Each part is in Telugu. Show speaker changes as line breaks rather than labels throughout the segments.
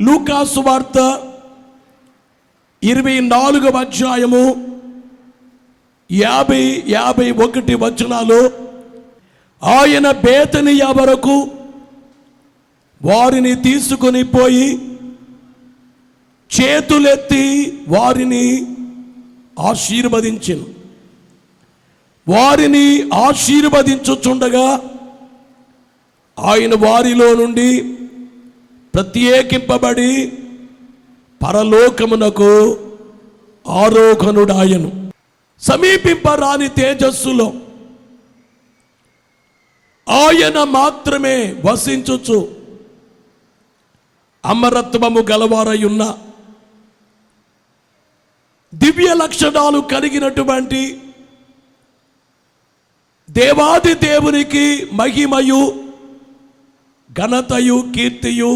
లూకా సువార్త 24వ అధ్యాయము 50-51 వచనాలు. ఆయన బేతనియ వరకు వారిని తీసుకొని పోయి చేతులెత్తి వారిని ఆశీర్వదించెను. వారిని ఆశీర్వదించుచుండగా ఆయన వారిలో నుండి ప్రత్యేకింపబడి పరలోకమునకు ఆరోహణుడాయను. సమీపింపరాని తేజస్సులో ఆయన మాత్రమే వసించుచు అమరత్వము గలవారయున్న దివ్య లక్షణాలు కలిగినటువంటి దేవాది దేవునికి మహిమయు ఘనతయు కీర్తియు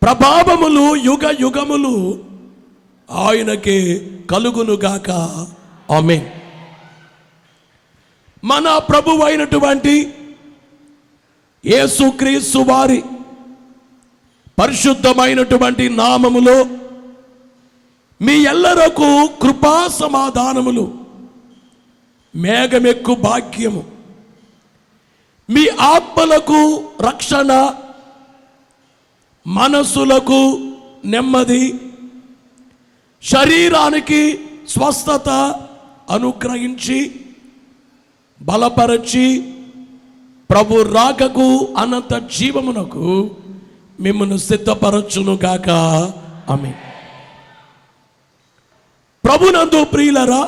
ప్రభావములు యుగ యుగములు ఆయనకే కలుగునుగాక. ఆమేన్. మన ప్రభువు అయినటువంటి యేసుక్రీస్తు వారి పరిశుద్ధమైనటువంటి నామములో మీ ఎల్లరకు కృపా సమాధానములు, మేఘమెక్కు భాగ్యము, మీ ఆత్మలకు రక్షణ, మనస్సులకు నెమ్మది, శరీరానికి స్వస్థత అనుగ్రహించి బలపరచి ప్రభు రాకకు అనంత జీవమునకు మిమ్మల్ని సిద్ధపరచును గాక. ఆమేన్. ప్రభునందు ప్రియులరా,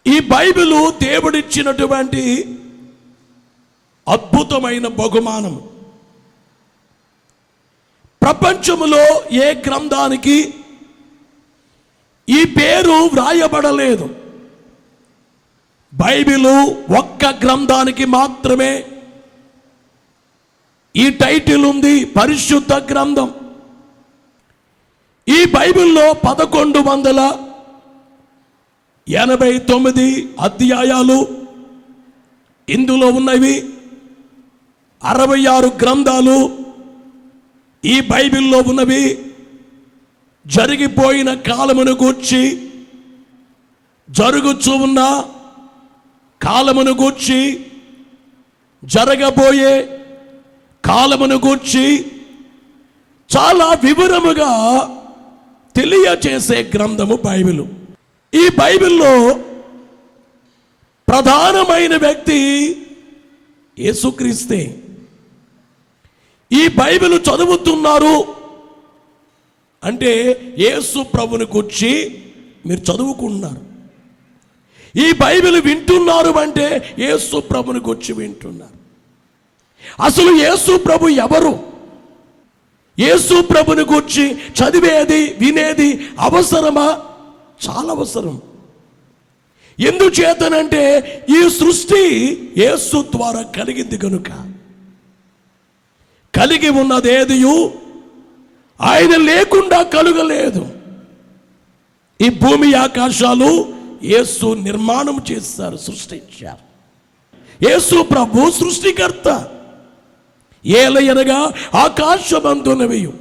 ఈ బైబిలు దేవుడిచ్చినటువంటి అద్భుతమైన బహుమానం. ప్రపంచములో ఏ గ్రంథానికి ఈ పేరు వ్రాయబడలేదు. బైబిలు ఒక్క గ్రంథానికి మాత్రమే ఈ టైటిల్ ఉంది, పరిశుద్ధ గ్రంథం. ఈ బైబిల్లో 1189 అధ్యాయాలు ఇందులో ఉన్నవి. 66 గ్రంథాలు ఈ బైబిల్లో ఉన్నవి. జరిగిపోయిన కాలమును గూర్చి, జరుగుచూ ఉన్న కాలమును గూర్చి, జరగబోయే కాలమును గూర్చి చాలా వివరముగా తెలియచేసే గ్రంథము బైబిలు. ఈ బైబిల్లో ప్రధానమైన వ్యక్తి యేసుక్రీస్తే. ఈ బైబిల్ చదువుతున్నారు అంటే యేసు ప్రభుని గురించి మీరు చదువుకుంటున్నారు. ఈ బైబిల్ వింటున్నారు అంటే యేసు ప్రభుని గురించి వింటున్నారు. అసలు యేసు ప్రభు ఎవరు? యేసు ప్రభుని గురించి చదివేది, వినేది అవసరమా? చాలా అవసరం. ఎందుచేతనంటే ఈ సృష్టి యేసు ద్వారా కలిగింది కనుక. కలిగి ఉన్నదేదియు ఆయన లేకుండా కలుగలేదు. ఈ భూమి ఆకాశాలు యేసు నిర్మాణం చేశారు, సృష్టించారు. యేసు ప్రభు సృష్టికర్త. ఏలయనగా ఆకాశమందునవియు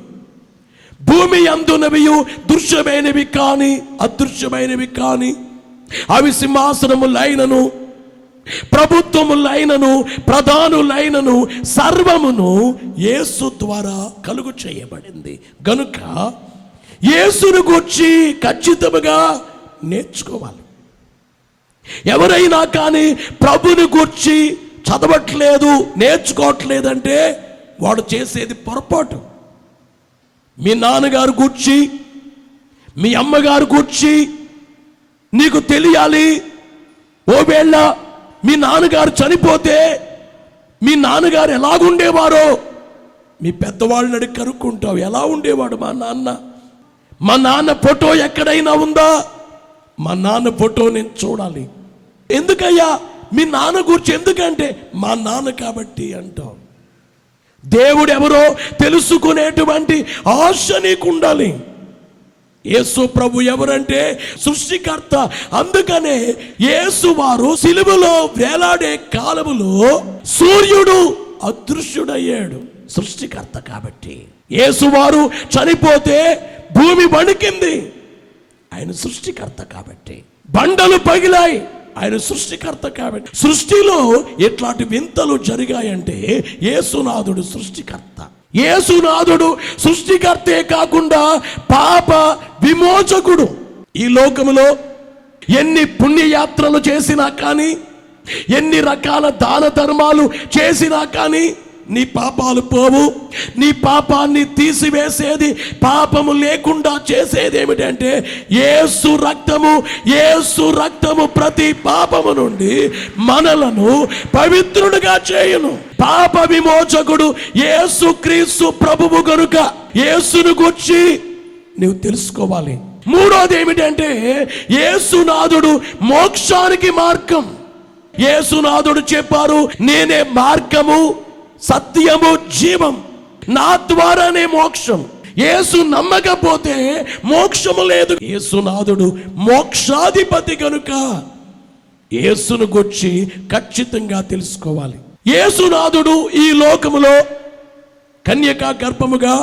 భూమి అందునవియు దృశ్యమైనవి కాని అదృశ్యమైనవి కాని, అవి సింహాసనములైనను ప్రభుత్వములైనను ప్రధానులైనను సర్వమును యేసు ద్వారా కలుగు చేయబడింది గనుక యేసును గూర్చి ఖచ్చితంగా నేర్చుకోవాలి. ఎవరైనా కానీ ప్రభుని గూర్చి చదవట్లేదు, నేర్చుకోవట్లేదంటే వాడు చేసేది పొరపాటు. మీ నాన్నగారు గూర్చి, మీ అమ్మగారు గూర్చి నీకు తెలియాలి. ఓవేళ మీ నాన్నగారు చనిపోతే మీ నాన్నగారు ఎలాగుండేవారో మీ పెద్దవాళ్ళని అడిగి కనుక్కుంటావు. ఎలా ఉండేవాడు మా నాన్న? మా నాన్న ఫోటో ఎక్కడైనా ఉందా? మా నాన్న ఫోటో నేను చూడాలి. ఎందుకయ్యా మీ నాన్న గురించి? ఎందుకంటే మా నాన్న కాబట్టి అంటావు. దేవుడు ఎవరో తెలుసుకునేటువంటి ఆశ నీకు ఉండాలి. యేసు ప్రభు ఎవరంటే సృష్టికర్త. అందుకనే యేసు వారు సిలువలో వేలాడే కాలములో సూర్యుడు అదృశ్యుడయ్యాడు. సృష్టికర్త కాబట్టి. యేసువారు చనిపోతే భూమి వణికింది, ఆయన సృష్టికర్త కాబట్టి. బండలు పగిలాయి, ఆయన సృష్టికర్త కాబట్టి. సృష్టిలో ఇట్లాంటి వింతలు జరిగాయంటే యేసునాథుడు సృష్టికర్త. యేసునాథుడు సృష్టికర్తే కాకుండా పాప విమోచకుడు. ఈ లోకములో ఎన్ని పుణ్యయాత్రలు చేసినా కానీ, ఎన్ని రకాల దాన ధర్మాలు చేసినా కానీ నీ పాపాలు పోవు. నీ పాపాన్ని తీసివేసేది, పాపము లేకుండా చేసేది ఏమిటంటే యేసు రక్తము. యేసు రక్తము ప్రతి పాపము నుండి మనలను పవిత్రుడుగా చేయును. పాప విమోచకుడు యేసు క్రీస్తు ప్రభువు గనుక యేసును గూర్చి నువ్వు తెలుసుకోవాలి. మూడోది ఏమిటంటే యేసునాథుడు మోక్షానికి మార్గం. యేసునాథుడు చెప్పారు, నేనే మార్గము, సత్యము, జీవం, నా ద్వారానే మోక్షం. యేసు నమ్మకపోతే మోక్షము లేదు. యేసునాథుడు మోక్షాధిపతి కనుక యేసును గురించి ఖచ్చితంగా తెలుసుకోవాలి. యేసునాథుడు ఈ లోకములో కన్యకా గర్భముగా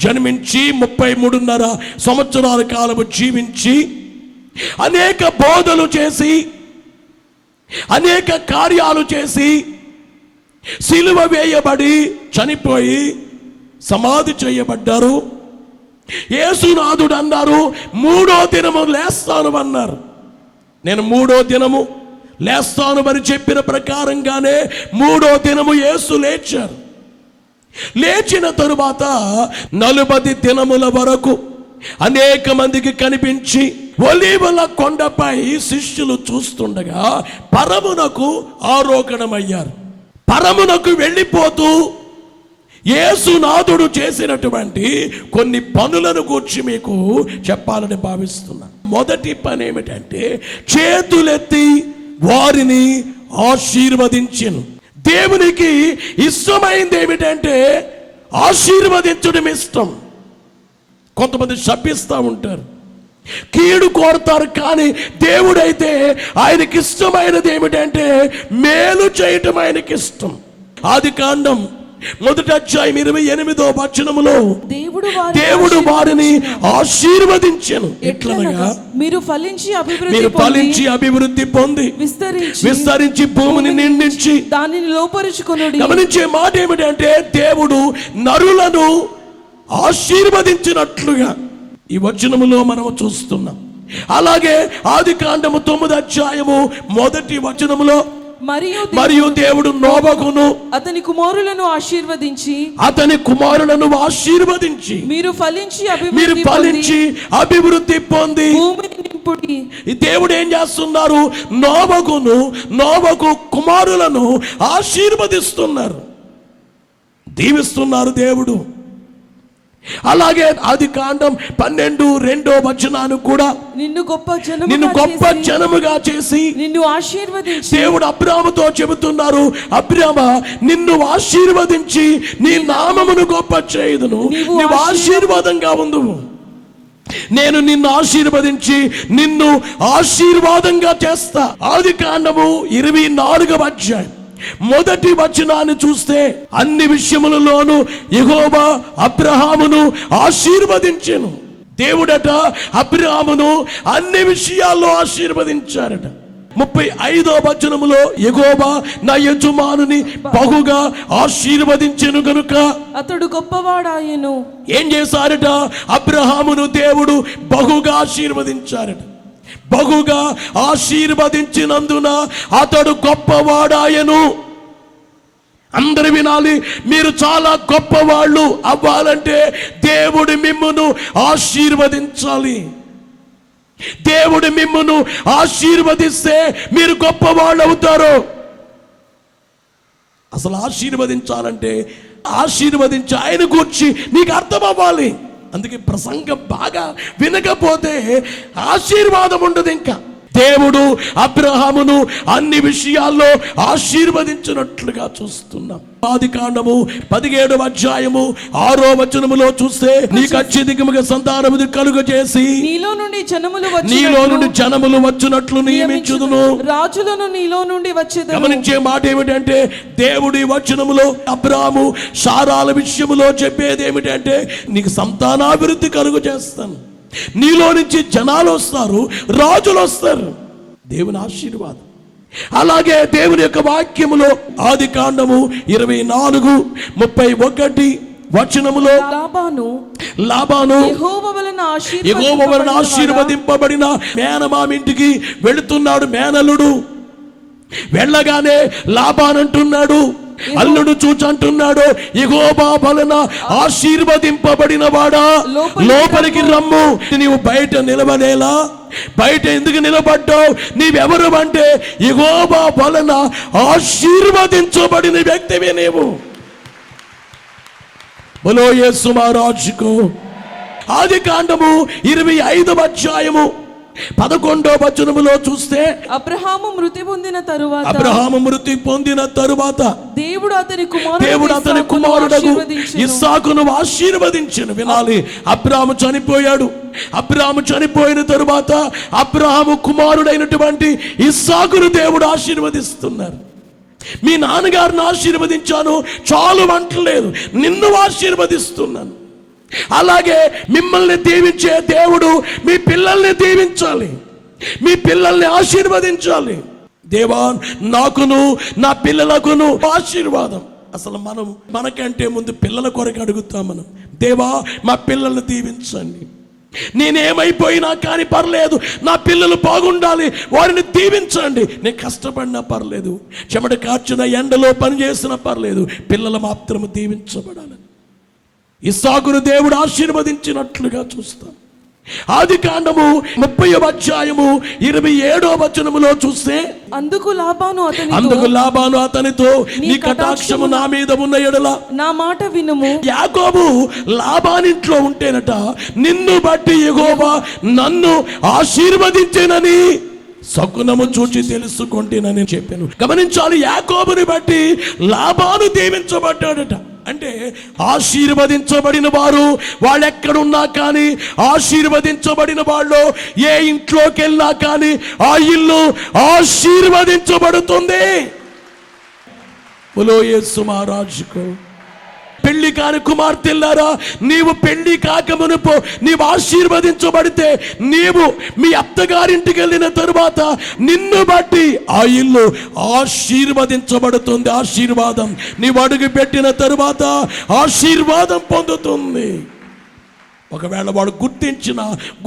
జన్మించి 33.5 సంవత్సరాల కాలము జీవించి అనేక బోధలు చేసి అనేక కార్యాలు చేసి సిలువ వేయబడి చనిపోయి సమాధి చేయబడ్డారు. యేసునాథుడు అన్నారు, 3వ దినము లేస్తాను అన్నారు. నేను 3వ దినము లేస్తాను అని చెప్పిన ప్రకారంగానే 3వ దినము యేసు లేచారు. లేచిన తరువాత 40 దినముల వరకు అనేక మందికి కనిపించి ఒలీవల కొండపై శిష్యులు చూస్తుండగా పరమునకు ఆరోహణమయ్యారు. పరమునకు వెళ్ళిపోతూ యేసునాథుడు చేసినటువంటి కొన్ని పనులను గూర్చి మీకు చెప్పాలని భావిస్తున్నాను. మొదటి పని ఏమిటంటే చేతులెత్తి వారిని ఆశీర్వదించెను. దేవునికి ఇష్టమైంది ఏమిటంటే ఆశీర్వదించడం ఇష్టం. కొంతమంది శపిస్తూ ఉంటారు, కీడు కోరుతారు. కానీ దేవుడైతే ఆయనకి ఇష్టమైనది ఏమిటంటే మేలు చేయటం ఆయనకి ఇష్టం. ఆదికాండం 1వ అధ్యాయం 28వ వచనములో దేవుడు వారిని ఆశీర్వదించెను. ఎట్లనగా మీరు ఫలించి అభివృద్ధి పొంది విస్తరించి భూమిని నిండించి దానిని లోపరుచుకొనుడి. గమనించే మాట ఏమిటంటే దేవుడు నరులను ఆశీర్వదించినట్లుగా ఈ వచనములో మనం చూస్తున్నాం. అలాగే ఆదికాండము 9వ అధ్యాయము 1వ వచనములో మరియు దేవుడు నోబగును అతని కుమారులను ఆశీర్వదించి మీరు ఫలించి అభివృద్ధి పొంది దేవుడు ఏం చేస్తున్నారు? నోబగు కుమారులను ఆశీర్వదిస్తున్నారు, దీవిస్తున్నారు దేవుడు. అలాగే ఆదికాండం 12:2 వచనాన్ని కూడా నిన్ను గొప్ప జనముగా చేసి నిన్ను ఆశీర్వదించి దేవుడు అబ్రాహాముతో చెబుతున్నారు, అబ్రామా నిన్ను ఆశీర్వదించి నీ నామమును గొప్ప చేయుదును, నీవు ఆశీర్వాదంగా ఉందువు. నేను నిన్ను ఆశీర్వదించి నిన్ను ఆశీర్వాదంగా చేస్తా. ఆదికాండము 24వ అధ్యాయం 1వ వచనాన్ని చూస్తే అన్ని విషయములలోనూ యెహోవా అబ్రహామును ఆశీర్వదించెను. దేవుడట అబ్రహామును అన్ని విషయాల్లో ఆశీర్వదించారట. 35వ వచనములో యెహోవా నా యజమానుని బహుగా ఆశీర్వదించెను గనుక అతడు గొప్పవాడాయెను. ఏం చేశారట? అబ్రహామును దేవుడు బహుగా ఆశీర్వదించారట. బహుగా ఆశీర్వదించినందున అతడు గొప్పవాడాయను. అందరు వినాలి, మీరు చాలా గొప్పవాళ్ళు అవ్వాలంటే దేవుడు మిమ్మును ఆశీర్వదించాలి. దేవుడు మిమ్మును ఆశీర్వదిస్తే మీరు గొప్పవాళ్ళు అవుతారు. అసలు ఆశీర్వదించాలంటే ఆశీర్వదించి ఆయన గూర్చి నీకు అర్థం అవ్వాలి. అందుకే ప్రసంగం బాగా వినకపోతే ఆశీర్వాదం ఉండదు. ఇంకా దేవుడు అబ్రహామును అన్ని విషయాల్లో ఆశీర్వదించినట్లుగా చూస్తున్నాం. ఆదికాండము 17వ అధ్యాయము 6వ వచనములో చూస్తే నీకు అత్యధికముగా సంతానము కలుగజేసి నీలో నుండి జనములు వచ్చినట్లు నియమించుదును,
రాజులను నీలో నుండి వచ్చేదను.
గమనించే మాట ఏమిటంటే దేవుడి వచనములో అబ్రాహాము సారాల విషయములో చెప్పేది ఏమిటంటే నీకు సంతానాభివృద్ధి కలుగజేస్తాను, నీలో నుంచి జనాలు వస్తారు, రాజులు వస్తారు. దేవుని ఆశీర్వాదం. అలాగే దేవుని యొక్క వాక్యములో ఆదికాండము 24:31 వచనములో లాబాను యెహోవా వలన ఆశీర్వదింపబడిన మేనమామింటికి వెళుతున్నాడు. మేనల్లుడు వెళ్ళగానే లాబానంటున్నాడు, అల్లుడు చూచంటున్నాడు, యెహోవా వలన ఆశీర్వదింపబడిన వాడా లోపలికి రమ్ము. నీవు బయట నిలవనేలా, బయట ఎందుకు నిలబడ్డావు? నీవెవరు అంటే యెహోవా వలన ఆశీర్వదించబడిన వ్యక్తివే నీవు. బోలో యేసు మహారాజుకు. ఆదికాండము 25వ అధ్యాయము 11వ వచనములో చూస్తే
అబ్రహాము మృతి పొందిన తరువాత
దేవుడు అతని కుమారుడగు ఇస్సాకును ఆశీర్వదించెను. వినాలి, అబ్రాహాము చనిపోయాడు. అబ్రాహాము చనిపోయిన తరువాత అబ్రాహాము కుమారుడైనటువంటి ఇస్సాకును దేవుడు ఆశీర్వదిస్తున్నారు. మీ నాన్నగారిని ఆశీర్వదించాను చాలు అంటలేదు, నిన్ను ఆశీర్వదిస్తున్నాను. అలాగే మిమ్మల్ని దీవించే దేవుడు మీ పిల్లల్ని దీవించాలి, మీ పిల్లల్ని ఆశీర్వదించాలి. దేవా నాకును నా పిల్లలకును ఆశీర్వాదం. అసలు మనకంటే ముందు పిల్లల కొరకు అడుగుతాం మనం. దేవా మా పిల్లల్ని దీవించండి, నేనేమైపోయినా కానీ పర్లేదు, నా పిల్లలు బాగుండాలి, వారిని దీవించండి. నేను కష్టపడినా పర్లేదు, చెమట కార్చిన ఎండలో పనిచేసినా పర్లేదు, పిల్లలు మాత్రం దీవించబడాలి. ఇస్సాకును దేవుడు ఆశీర్వదించినట్లుగా చూస్తాం. ఆదికాండము 30వ అధ్యాయము 27వ వచనములో చూస్తే అందుకు లాబాను అతనితో నీ కటాక్షము నా మీద ఉన్న ఎడల
నా మాట వినుము.
యాకోబు లాబానింట్లో ఉంటేనట నిన్ను బట్టి యెహోవా నన్ను ఆశీర్వదించెనని శకునము చూచి తెలుసుకుంటేనని చెప్పాను. గమనించాలి, యాకోబుని బట్టి లాబాను దీవించబడ్డాడట. అంటే ఆశీర్వదించబడిన వారు వాళ్ళు ఎక్కడున్నా కానీ, ఆశీర్వదించబడిన వాళ్ళు ఏ ఇంట్లోకి వెళ్ళినా కానీ ఆ ఇల్లు ఆశీర్వదించబడుతుంది. బోలో యేసు మహారాజుకు. పెళ్లి కాని కుమార్తెల్లారా, నీవు పెళ్లి కాకమునుపు నీవు ఆశీర్వదించబడితే, నీవు మీ అత్తగారింటికి వెళ్ళిన తరువాత నిన్ను బట్టి ఆ ఇల్లు ఆశీర్వదించబడుతుంది. ఆశీర్వాదం నీవు అడుగు పెట్టిన తరువాత ఆశీర్వాదం పొందుతుంది. ఒకవేళ వాడు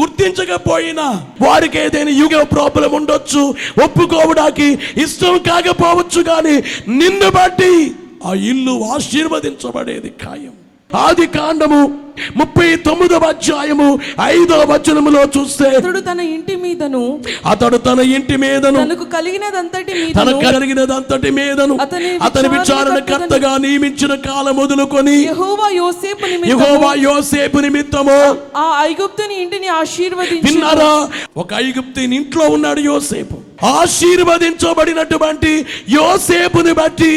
గుర్తించకపోయినా వారికి ఏదైనా యుగ ప్రాబ్లం ఉండొచ్చు, ఒప్పుకోవడానికి ఇష్టం కాకపోవచ్చు, కానీ నిన్ను బట్టి ఆ ఇల్లు ఆశీర్వదించబడేది ఖాయం. ఆదికాండము 39వ అధ్యాయము 5వ వచనములో చూస్తే
అతడు తన ఇంటి మీదను
తనకు కలిగినదంతటి మీదను అతని విచారణకర్తగా నియమించిన కాలం మొదలుకొని
యెహోవా
యోసేపు నిమిత్తము
ఆ ఐగుప్తుని ఇంటిని ఆశీర్వదించెను.
విన్నారా? ఒక ఐగుప్తుని ఇంట్లో ఉన్నాడు యోసేపు. ఆశీర్వదించబడినటువంటి యోసేపుని బట్టి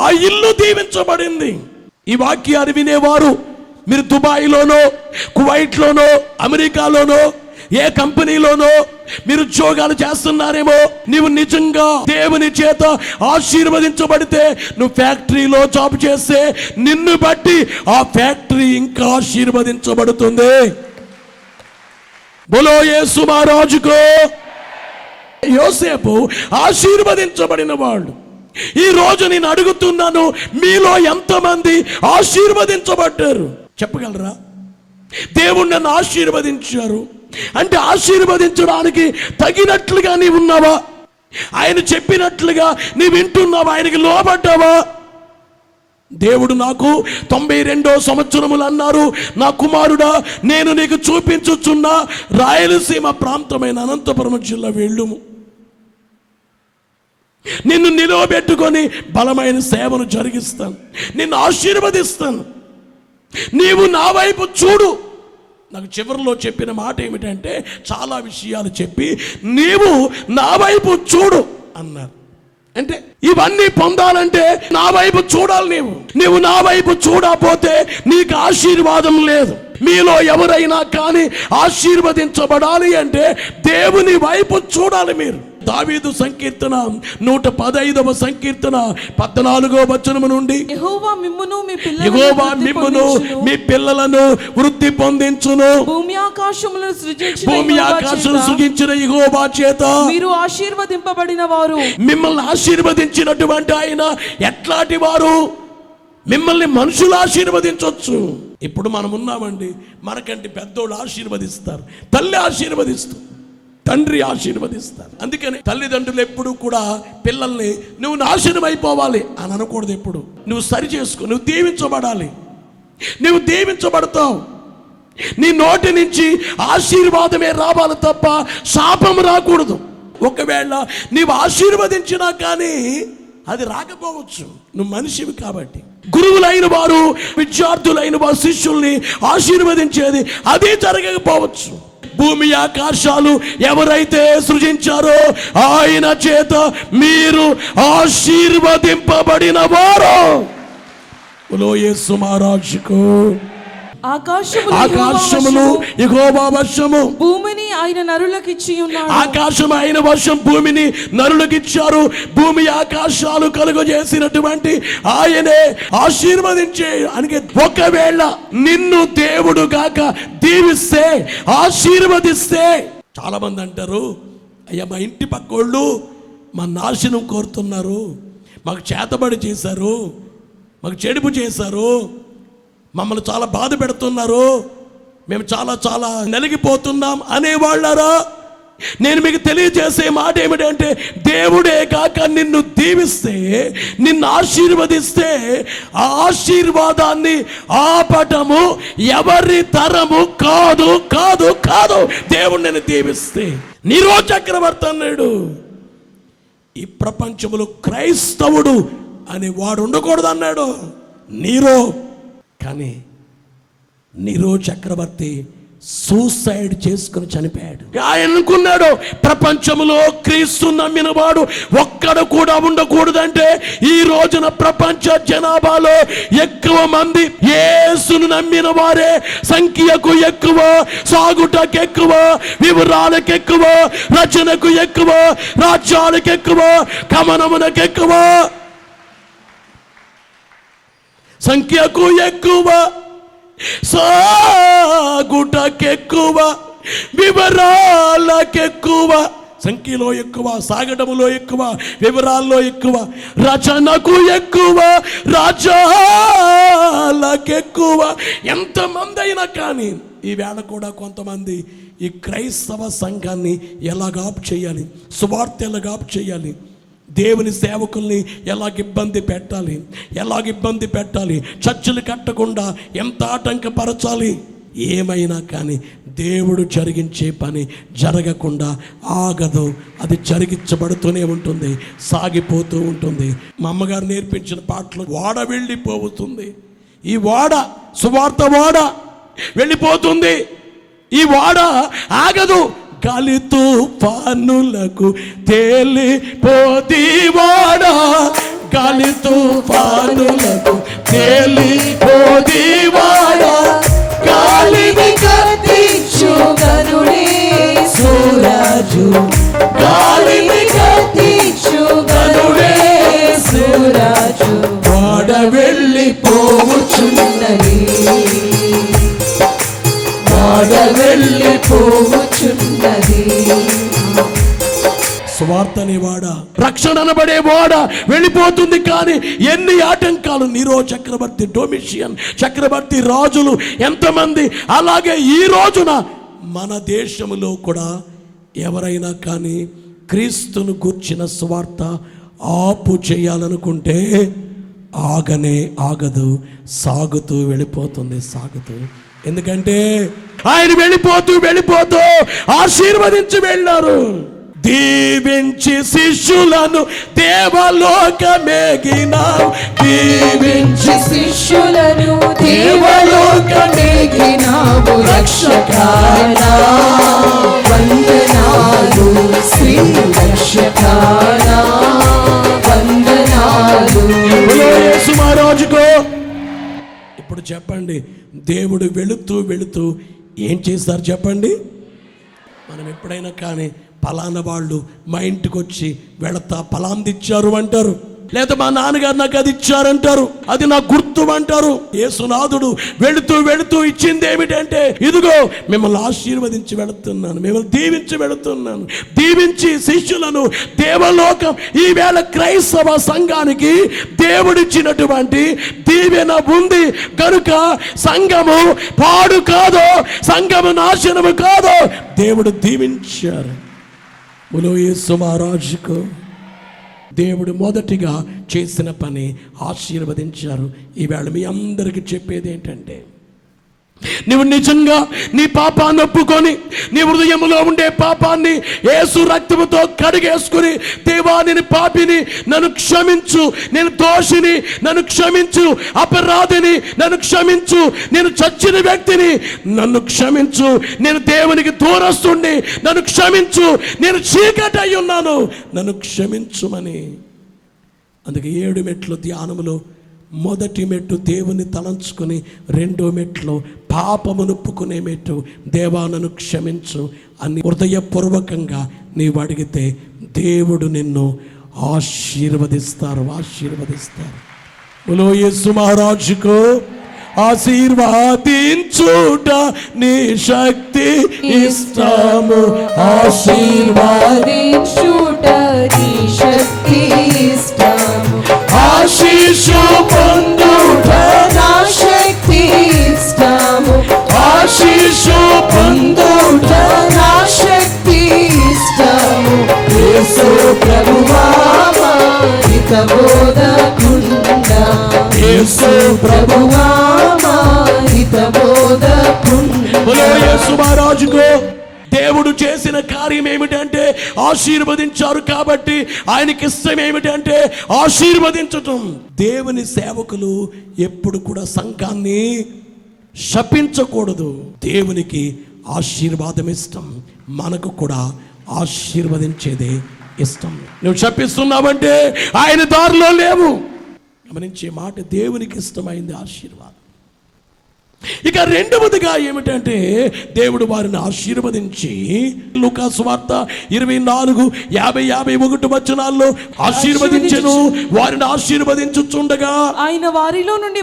ఆ ఇల్లు దీవించబడింది. ఈ వాక్యాన్ని వినేవారు మీరు దుబాయ్లోనో, కువైట్లోనో, అమెరికాలోనో, ఏ కంపెనీలోనో మీరు ఉద్యోగాలు చేస్తున్నారేమో, నీవు నిజంగా దేవుని చేత ఆశీర్వదించబడితే, నువ్వు ఫ్యాక్టరీలో జాబ్ చేస్తే నిన్ను బట్టి ఆ ఫ్యాక్టరీ ఇంకా ఆశీర్వదించబడుతుంది. బోలో యేసు మహారాజుకు. యోసేపు ఆశీర్వదించబడిన వాడు. ఈ రోజు నేను అడుగుతున్నాను, మీలో ఎంతమంది ఆశీర్వదించబడ్డారు చెప్పగలరా? దేవుడు నన్ను ఆశీర్వదించారు అంటే ఆశీర్వదించడానికి తగినట్లుగా నీవు ఉన్నావా? ఆయన చెప్పినట్లుగా నీ వింటున్నావా? ఆయనకి లోబడ్డావా? దేవుడు నాకు 92వ సంవత్సరములు అన్నారు, నా కుమారుడా నేను నీకు చూపించుచున్న రాయలసీమ ప్రాంతమైన అనంతపురం జిల్లా వెళ్ళుము, నిన్ను నిలవబెట్టుకొని బలమైన సేవను జరిగిస్తాను, నిన్ను ఆశీర్వదిస్తాను, నీవు నా వైపు చూడు, నాకు చివరిలో చెప్పిన మాట ఏమిటంటే, చాలా విషయాలు చెప్పి నీవు నా వైపు చూడు అన్నారు. అంటే ఇవన్నీ పొందాలంటే నా వైపు చూడాలి. నీవు నా వైపు చూడకపోతే నీకు ఆశీర్వాదం లేదు. మీలో ఎవరైనా కానీ ఆశీర్వదించబడాలి అంటే దేవుని వైపు చూడాలి. మీరు దావీదు సంకీర్తన 115వ సంకీర్తన 14వ వచనము నుండి,
యెహోవా మిమ్మును మీ
పిల్లలను వృద్ధి పొందించును.
భూమి ఆకాశములను
సృజించిన యెహోవా చేత
మీరు ఆశీర్వదింపబడిన వారు.
మిమ్మల్ని ఆశీర్వదించినటువంటి ఆయన ఎట్లాంటి వారు? మిమ్మల్ని మనుషులు ఆశీర్వదించవచ్చు. ఇప్పుడు మనం ఉన్నామండి, మనకంటే పెద్దోళ్ళు ఆశీర్వదిస్తారు, తల్లి ఆశీర్వదిస్తారు, తండ్రి ఆశీర్వదిస్తారు. అందుకని తల్లిదండ్రులు ఎప్పుడు కూడా పిల్లల్ని నువ్వు నాశనం అయిపోవాలి అని అనకూడదు. ఎప్పుడు నువ్వు సరి చేసుకో, నువ్వు దీవించబడాలి, నువ్వు దీవించబడతావు. నీ నోటి నుంచి ఆశీర్వాదమే రావాలి తప్ప శాపం రాకూడదు. ఒకవేళ నీవు ఆశీర్వదించినా కానీ అది రాకపోవచ్చు, నువ్వు మనిషివి కాబట్టి. గురువులైన వారు, విద్యార్థులైన వారు శిష్యుల్ని ఆశీర్వదించేది అదే జరగకపోవచ్చు. భూమి ఆకాశాలు ఎవరైతే సృజించారో ఆయన చేత మీరు ఆశీర్వదింపబడిన వారు. యేసు మహారాజుకు ఆకాశమును యెహోవా వర్షము,
భూమిని ఆయన నరులకు ఇచ్చి ఉన్నాడు.
ఆకాశం ఆయన వర్షం భూమిని నరులకు ఇచ్చారు. భూమి ఆకాశాలు కలుగజేసినటువంటి ఆయనే ఆశీర్వదించే. అందుకే ఒకవేళ నిన్ను దేవుడు గాక దీవిస్తే, ఆశీర్వదిస్తే, చాలా మంది అంటారు, అయ్యా మా ఇంటి పక్కోళ్ళు మా నాశనం కోరుతున్నారు, మాకు చేతబడి చేశారు, మాకు చెడుపు చేశారు, మమ్మల్ని చాలా బాధ పెడుతున్నారు, మేము చాలా చాలా నలిగిపోతున్నాం అనేవాళ్ళారా? నేను మీకు తెలియజేసే మాట ఏమిటంటే, దేవుడే కాక నిన్ను దీవిస్తే, నిన్ను ఆశీర్వదిస్తే, ఆ ఆశీర్వాదాన్ని ఆపటము ఎవరి తరము కాదు కాదు కాదు. దేవుడు నేను దీవిస్తే. నీరో చక్రవర్తి అన్నాడు, ఈ ప్రపంచంలో క్రైస్తవుడు అని వాడు ఉండకూడదు అన్నాడు నీరో. కానీ నీరో చక్రవర్తి సూసైడ్ చేసుకుని చనిపోయాడు. ఆయన అనుకున్నాడు, ప్రపంచంలో క్రీస్తు నమ్మిన వాడు ఒక్కడు కూడా ఉండకూడదంటే, ఈ రోజున ప్రపంచ జనాభాలో ఎక్కువ మంది యేసును నమ్మిన వారే. సంఖ్యకు ఎక్కువ, సాగుటకు ఎక్కువ, వివరాలకు ఎక్కువ, రచనకు ఎక్కువ, రాజ్యాలకు ఎక్కువ, గమనమునకు ఎక్కువ, సంఖ్యకు ఎక్కువ, సాగుటకెక్కువ, వివరాలకెక్కువ. సంఖ్యలో ఎక్కువ, సాగటములో ఎక్కువ, వివరాల్లో ఎక్కువ, రచనకు ఎక్కువ, రాజ్యాలకెక్కువ. ఎంతమంది అయినా కానీ ఈవేళ కూడా కొంతమంది ఈ క్రైస్తవ సంఘాన్ని ఎలాగాపు చేయాలి, సువార్త ఎలాగాపు చేయాలి, దేవుని సేవకుల్ని ఎలాగ ఇబ్బంది పెట్టాలి, చర్చలు కట్టకుండా ఎంత ఆటంకపరచాలి, ఏమైనా కానీ దేవుడు జరిగించే పని జరగకుండా ఆగదు. అది జరిగించబడుతూనే ఉంటుంది, సాగిపోతూ ఉంటుంది. మా అమ్మగారు నేర్పించిన పాటలు, ఓడ వెళ్ళిపోతుంది, ఈ ఓడ సువార్త ఓడ వెళ్ళిపోతుంది, ఈ ఓడ ఆగదు. గాలి తుఫానులకు తేలిపోతీవాడా, గాలి తుఫానులకు తేలిపోతీవాడా, గాలిని కత్తించు గనుడే సూరజు, గాలిని కత్తించు గనుడే సూరజు, వాడ వెళ్ళిపోవచ్చున్నది, వాడ వెళ్ళిపోవచ్చున్నది. స్వార్థ అనే వాడ, రక్షణ అనబడే వాడ వెళ్ళిపోతుంది. కానీ ఎన్ని ఆటంకాలు! నీరో చక్రవర్తి, డొమిషియన్ చక్రవర్తి, రాజులు ఎంతమంది! అలాగే ఈ రోజున మన దేశంలో కూడా ఎవరైనా కానీ క్రీస్తును గూర్చిన స్వార్థ ఆపు చేయాలనుకుంటే ఆగనే ఆగదు, సాగుతూ వెళ్ళిపోతుంది, సాగుతూ. ఎందుకంటే ఆయన వెళ్ళిపోతూ ఆశీర్వదించి వెళ్ళారు. దీవించి శిష్యులను దేవలోకమేగినావు, దీవించి శిష్యులను దేవలోకమేగినావు,
రక్షకానా వందనాలు, శ్రీ రక్షకానా వందనాలు.
బోలో యేసు మహారాజుకో. ఇప్పుడు చెప్పండి, దేవుడు వెళుతూ వెళుతూ ఏం చేస్తారు చెప్పండి? మనం ఎప్పుడైనా కానీ పలానా వాళ్ళు మా ఇంటికి వచ్చి వెళతా పలాంది ఇచ్చారు అంటారు, లేదా మా నాన్నగారు నాకు అది ఇచ్చారంటారు, అది నా గుర్తు అంటారు. యేసునాథుడు వెళుతూ వెళుతూ ఇచ్చింది ఏమిటంటే, ఇదిగో మిమ్మల్ని ఆశీర్వదించి వెళుతున్నాను, మిమ్మల్ని దీవించి వెళుతున్నాను. దీవించి శిష్యులను దేవలోకం, ఈవేళ క్రైస్తవ సంఘానికి దేవుడిచ్చినటువంటి దీవెన ఉంది కనుక సంఘము పాడు కాదో, సంఘము నాశనము కాదో దేవుడు దీవించారు. బోలో యేసు మహారాజుకు. దేవుడు మొదటిగా చేసిన పని ఆశీర్వదించారు. ఈవేళ మీ అందరికీ చెప్పేది ఏంటంటే, నువ్వు నిజంగా నీ పాపాన్ని ఒప్పుకొని, నీ హృదయంలో ఉండే పాపాన్ని యేసు రక్తముతో కడిగేసుకుని, దేవా నేను పాపిని, నన్ను క్షమించు, నేను దోషిని, నన్ను క్షమించు, అపరాధిని, నన్ను క్షమించు, నేను చచ్చిన వ్యక్తిని, నన్ను క్షమించు, నేను దేవునికి దూరస్తుణ్ణి, నన్ను క్షమించు, నేను చీకటి అయి ఉన్నాను, నన్ను క్షమించుమని. అందుకే 7 మెట్లు ధ్యానములో మొదటి మెట్టు దేవుని తలంచుకొని, రెండో మెట్లు పాపమును ఒప్పుకునే మెట్టు దేవా నన్ను క్షమించు అని హృదయపూర్వకంగా నీవు అడిగితే దేవుడు నిన్ను ఆశీర్వదిస్తారు. బోలో యేసు మహారాజుకు. ఆశీర్వాదించుట నీ శక్తి ఇష్టము,
ఆశీర్వాదించుట నీ శక్తి ఇష్టము,
ఆశీస్సు పొందుట
నా శక్తి ఇష్టము,
ఆశీస్సు పొందుట
నా శక్తి ఇష్టము. యేసు ప్రభువా మారిత బోధకుండా, యేసు ప్రభువా మారిత బోధకుండా.
బోలో యేసు మహారాజుకు. దేవుడు చేసిన కార్యం ఏమిటంటే ఆశీర్వదించారు. కాబట్టి ఆయనకి ఇష్టం ఏమిటంటే ఆశీర్వదించటం. దేవుని సేవకులు ఎప్పుడు కూడా సంఘాన్ని శపించకూడదు. దేవునికి ఆశీర్వాదం ఇష్టం, మనకు కూడా ఆశీర్వదించేదే ఇష్టం. నువ్వు శపిస్తున్నావంటే ఆయన దారిలో లేవు. గమనించే మాట, దేవునికి ఇష్టమైంది ఆశీర్వాదం. ఇక రెండవదిగా ఏమిటంటే, దేవుడు వారిని ఆశీర్వదించి, లూకా సువార్త 24:50-51 వచనాల్లో ఆశీర్వదించెను. వారిని ఆశీర్వదించుచుండగా
ఆయన వారిలో నుండి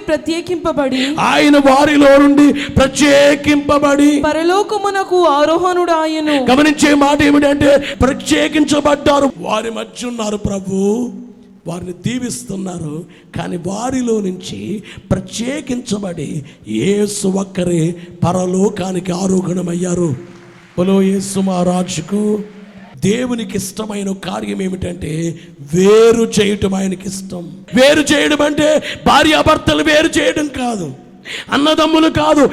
ప్రత్యేకింపబడి
పరలోకమునకు
ఆరోహణుడాయెను.
గమనించే మాట ఏమిటంటే, ప్రత్యేకించబడ్డారు. వారి మధ్య ఉన్నారు ప్రభు, వారిని దీవిస్తున్నారు. కానీ వారిలో నుంచి ప్రత్యేకించబడి యేసు ఒక్కరే పరలోకానికి ఆరోహణమయ్యారు. బోలో యేసు మహారాజుకు. దేవునికి ఇష్టమైన కార్యం ఏమిటంటే వేరు చేయటం. ఆయనకి ఇష్టం. వేరు చేయడం అంటే భార్యాభర్తలు వేరు చేయడం కాదు, అన్నదమ్ములు కాదు.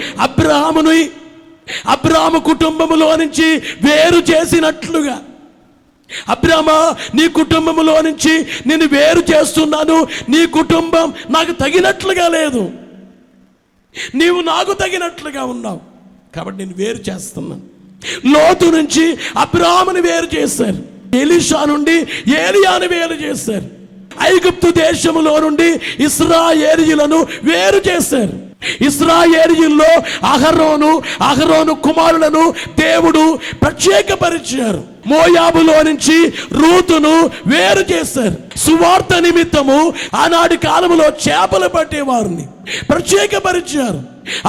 అబ్రాహాము కుటుంబములో నుంచి వేరు చేసినట్లుగా, అబ్రామా నీ కుటుంబంలో నుంచి నేను వేరు చేస్తున్నాను, నీ కుటుంబం నాకు తగినట్లుగా లేదు, నీవు నాకు తగినట్లుగా ఉన్నావు కాబట్టి నేను వేరు చేస్తున్నాను. లోతు నుంచి అబ్రాహాముని వేరు చేశారు, ఎలీషా నుండి ఏలియాను వేరు చేశారు, ఐగుప్తు దేశములో నుండి ఇశ్రాయేలీయులను వేరు చేశారు. ఇశ్రాయేలీయుల్లో అహరోను కుమారులను దేవుడు ప్రత్యేకపరిచారు. మోయాబులో నుంచి రూతును వేరు చేశారు. సువార్త నిమిత్తము ఆనాటి కాలంలో చేపలు పట్టేవారిని ప్రత్యేకపరిచారు.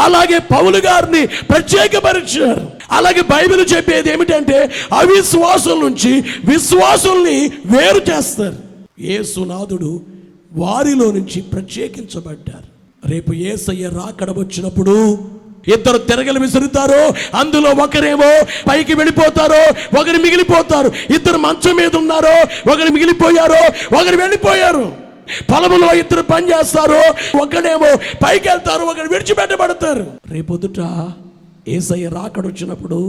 అలాగే పౌలు గారిని ప్రత్యేకపరిచారు. అలాగే బైబిల్ చెప్పేది ఏమిటంటే అవిశ్వాసుల నుంచి విశ్వాసుల్ని వేరు చేస్తారు. యేసునాథుడు వారిలో నుంచి ప్రత్యేకించబడ్డారు. రేపు యేసయ్య రాకడ వచ్చినప్పుడు ఇద్దరు తిరగలు విసురుతారు. అందులో ఒకరేమో పైకి వెళ్ళిపోతారో, ఒకరు మిగిలిపోతారు. ఇద్దరు మంచం మీద ఉన్నారో, ఒకరు మిగిలిపోయారో, ఒకరు వెళ్ళిపోయారు. పొలములో ఇద్దరు పని చేస్తారు, ఒకడేమో పైకి వెళ్తారు, ఒకరు విడిచిపెట్టబడతారు. రేపొద్దుట యేసయ్య రాకడ వచ్చినప్పుడు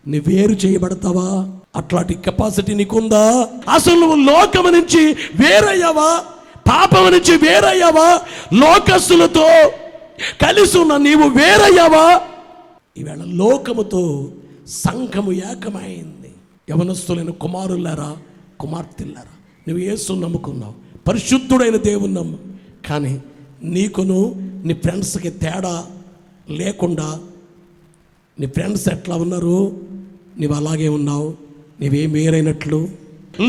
నీ వేరు చేయబడతావా? అట్లాంటి కెపాసిటీ నీకుందా? అసలు నువ్వు లోకము నుంచి వేరయ్యావా? పాపము నుంచి వేరయ్యావా? లోకస్తులతో కలిసి ఉన్న నీవు వేరయ్యావా? ఈవేళ లోకముతో సంఘము ఏకమైంది. యవనస్తులైన కుమారులారా, కుమార్తెలారా, నువ్వు యేసుని నమ్ముకున్నావు, పరిశుద్ధుడైన దేవుని నమ్ము. కానీ నీకును నీ ఫ్రెండ్స్కి తేడా లేకుండా, నీ ఫ్రెండ్స్ ఎట్లా ఉన్నారు, నీవు అలాగే ఉన్నావు, నీవేం వేరైనట్లు.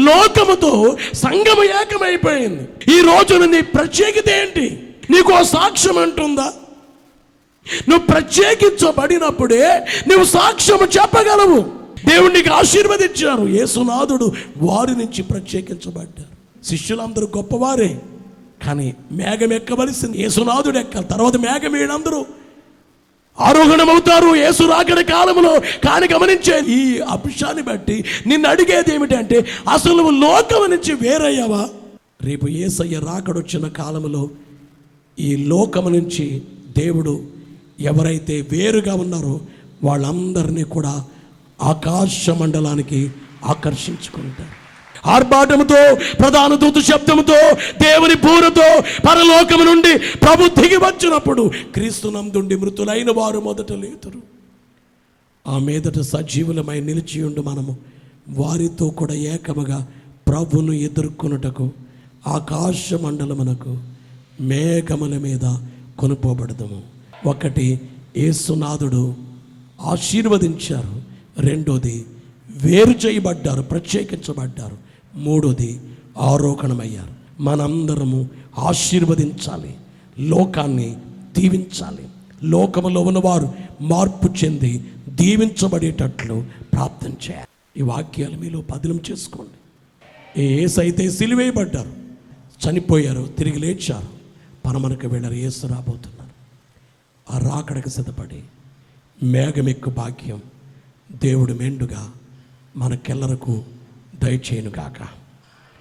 లోకముతో సంఘము ఏకమైపోయింది. ఈ రోజున నీ ప్రత్యేకత ఏంటి? నీకు ఓ సాక్ష్యం అంటుందా? నువ్వు ప్రత్యేకించబడినప్పుడే నువ్వు సాక్ష్యము చెప్పగలవు. దేవుడు నీకు ఆశీర్వదించారు. యేసునాథుడు వారి నుంచి ప్రత్యేకించబడ్డారు. శిష్యులందరూ గొప్పవారే, కానీ మేఘం ఎక్కవలసింది యేసునాథుడు ఎక్కాలి. తర్వాత మేఘం వీళ్ళందరూ ఆరోహణమవుతారు యేసు రాకడ కాలంలో. కానీ గమనించే ఈ అంశాన్ని బట్టి నిన్ను అడిగేది ఏమిటంటే, అసలు నువ్వు లోకం నుంచి వేరయ్యావా? రేపు యేసయ్య రాకడొచ్చిన కాలంలో ఈ లోకము నుంచి దేవుడు ఎవరైతే వేరుగా ఉన్నారో వాళ్ళందరినీ కూడా ఆకాశ మండలానికి ఆకర్షించుకుంటారు. ఆర్భాటముతో, ప్రధాన దూత శబ్దముతో, దేవుని బూరతో పరలోకము నుండి ప్రభు దిగి వచ్చినప్పుడు క్రీస్తునందుండి మృతులైన వారు మొదట లేతురు. ఆ మీదట సజీవులమై నిలిచియుండు మనము వారితో కూడా ఏకముగా ప్రభును ఎదుర్కొనుటకు ఆకాశ మండలమునకు మేఘముల మీద కొనుపోబడదము. ఒకటి, యేసునాథుడు ఆశీర్వదించారు. రెండోది, వేరు చేయబడ్డారు, ప్రత్యేకించబడ్డారు. మూడోది, ఆరోహణమయ్యారు. మనందరము ఆశీర్వదించాలి, లోకాన్ని దీవించాలి. లోకములో ఉన్నవారు మార్పు చెంది దీవించబడేటట్లు ప్రార్థన చేయాలి. ఈ వాక్యాలు మీలో పదిలం చేసుకోండి. యేసైతే సిలువేయబడ్డారు, చనిపోయారు, తిరిగి లేచారు, పరమనకు వెళ్ళారు. యేసు రాబోతున్నారు. ఆ రాకడకు సిద్ధపడి మేఘమెక్కు భాగ్యం దేవుడు మెండుగా మనకెల్లరకు దయచేయునుగాక.